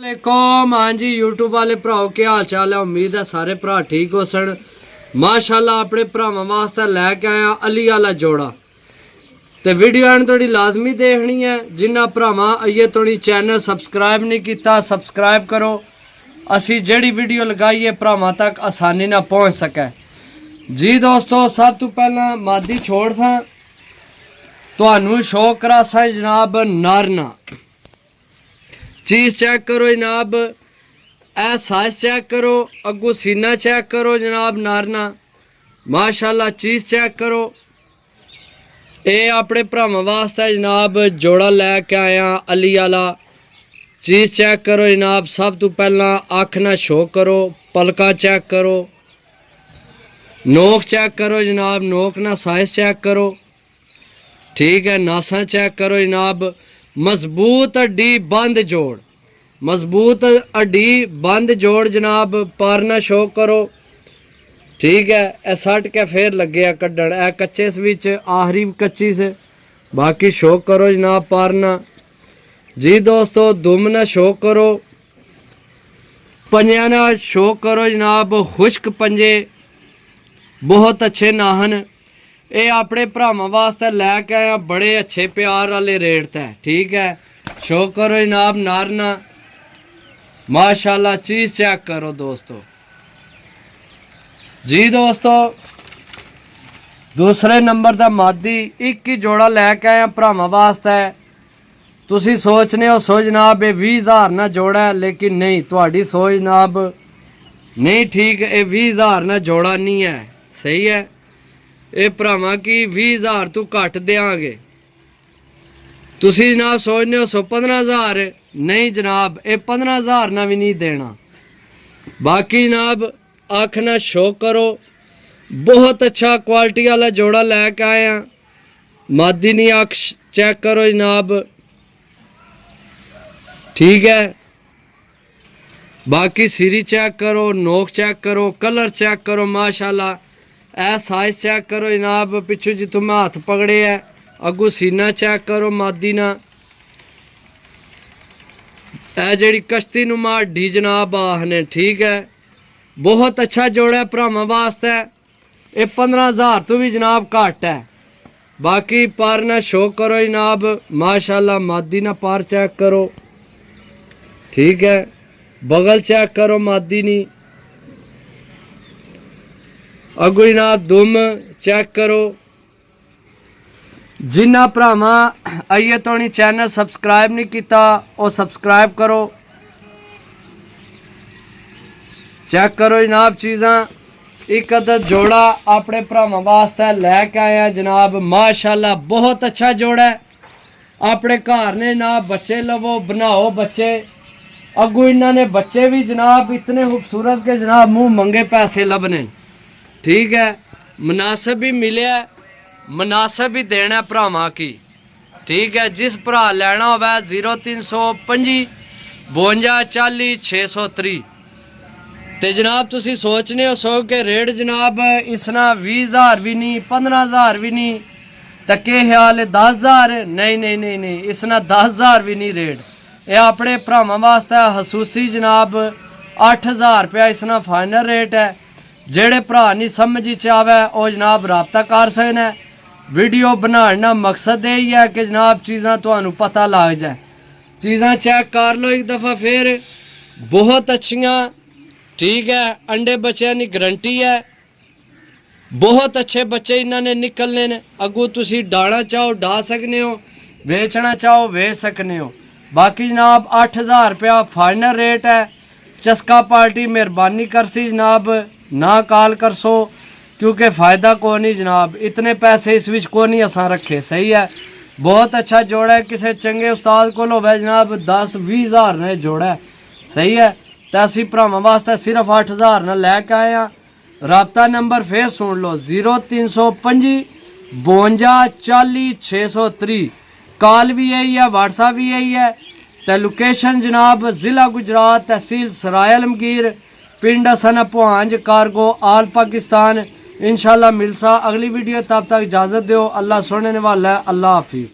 वालेकुम। हाँ जी यूट्यूब वाले भराओ क्या हाल चाल है। उम्मीद है सारे भरा ठीक हो सन। माशाल्लाह अपने भरावां वास्ते लैके आया अली वाला जोड़ा। तो वीडियो एंड थोड़ी लाजमी देखनी है। जिन्ना भरावां अइए थोड़ी चैनल सबसक्राइब नहीं किया सबसक्राइब करो। असी जड़ी वीडियो लगाइए भरावां तक आसानी ना पहुँच सके। जी दोस्तों, सब तो पहला मादी छोड़ था तो शो करा सा जनाब नारना। चीज़ चेक करो जनाब, ए साइज चेक करो, अगू सीना चेक करो जनाब नारना। माशाल्लाह चीज़ चेक करो। ये अपने भरावां वास्ते जनाब जोड़ा लैके आया अली वाला। चीज़ चेक करो जनाब। सब तो पहला अख ना शो करो, पलका चेक करो, नोक चेक करो जनाब, नोक ना साइज चेक करो। ठीक है, नासा चेक करो जनाब। मजबूत हड्डी बंद जोड़, मजबूत हड्डी बंद जोड़ जनाब। पारना शो करो। ठीक है, ए सट के फिर लगे कड्डण। ए कच्चे विच आखिरी कच्ची से बाकी शो करो जनाब पारना। जी दोस्तों, दुम ना शो करो, पंजा ना शो करो जनाब। खुश्क पंजे बहुत अच्छे नाहन। ये अपने भरावां वास्ते लैके आया बड़े अच्छे प्यार वाले रेट ते। ठीक है, शो करो जनाब नारना। माशाल्लाह चीज़ चेक करो दोस्तों। जी दोस्तों, दूसरे नंबर का मादी एक ही जोड़ा लैके आया भरावां वास्ते। तुसी सोचने हो सो जनाब ये 20,000 ना जोड़ा है, लेकिन नहीं, तुहाडी सोच जनाब नहीं ठीक। ये 20,000 ना जोड़ा नहीं है। सही है, ये भरावां की 20,000 तू घट देंगे। तुसी जनाब सोचने हो सो 15,000, नहीं जनाब, ये 15,000 ना भी नहीं देना। बाकी जनाब अख ना शो करो। बहुत अच्छा क्वालिटी वाला जोड़ा लैके आया। मादी नहीं अख चेक करो जनाब। ठीक है, बाकी सिरी चेक करो, नोक चेक करो, कलर चेक करो। माशाल्लाह ए साइज चेक करो जनाब। पिछू जितों मैं हाथ पकड़े है, अगू सीना चेक करो मादी ना। ए जड़ी कश्ती नुमा हड्डी जनाब आखने। ठीक है, बहुत अच्छा जोड़ा है भरावां वास्ते। ये 15,000 तो भी जनाब घट है। बाकी पार ना शो करो जनाब। माशाल्लाह मादी ना पार चेक करो। ठीक है, बगल चेक करो मादी नी। अगू जनाब दुम चेक करो। जिन्ना भरावां आइए तो नहीं चैनल सबसक्राइब नहीं किया वो सबसक्राइब करो। चेक करो जनाब चीज़ां। एक अद्धा जोड़ा अपने भरावां वास्ते लैके आया जनाब। माशाल्लाह बहुत अच्छा जोड़ा है। अपने घर ने जनाब बच्चे लवो, बनाओ बच्चे। अगू इन्होंने बच्चे भी जनाब इतने खूबसूरत के जनाब मुँह मंगे पैसे लभने। ठीक है, मुनासिब भी मिले, मुनासिब भी देना भरावां की। ठीक है, जिस भरा लैना होवे 0325 52 40 630। तो जनाब तुसी सोचने हो सो के रेट जनाब इसना 20,000 भी नहीं, 15,000 भी नहीं, तो के ख्याल है 10,000? नहीं नहीं नहीं नहीं, इसना 10,000 भी नहीं रेट। ये अपने भरावां वास्ते खसूसी जनाब 8,000 रुपया इसना फाइनल रेट है। जेड़े भरा नहीं समझ च आवे वो जनाब रबता कर सकते। वीडियो बनाना मकसद यही है कि जनाब चीज़ां तुहानू पता लग जाए। चीज़ां चेक कर लो एक दफ़ा फिर, बहुत अच्छियाँ। ठीक है, अंडे बच्चों की गारंटी है। बहुत अच्छे बच्चे इन्होंने निकलने ने। अगू तुसी डालना चाहो डा सकने हो, बेचना चाहो बेच सकने हो। बाकी जनाब 8,000 रुपया फाइनल रेट है। चस्का पार्टी मेहरबानी कर सी जनाब ना कॉल कर सो, क्योंकि फ़ायदा को नहीं जनाब। इतने पैसे इस विच को नहीं असा रखे। सही है, बहुत अच्छा जोड़ा है। किसी चंगे उस्ताद को होवे जनाब 10-20,000 ने जोड़ा है। सही है, तो असी भरावां वास्ते सिर्फ 8,000 ना लैके आए हैं। रबता नंबर फिर सुन लो 0325 52 40 630। कॉल भी यही है, व्हाट्सएप भी यही है। तो लोकेशन जनाब ज़िला गुजरात, तहसील सराय आलमगीर, पिंड हसन पुहांज, कारगो, आल पाकिस्तान। इंशाल्लाह मिलसा अगली वीडियो। तब तक इजाज़त दो। अल्लाह सुनने वाला है। अल्लाह हाफिज़।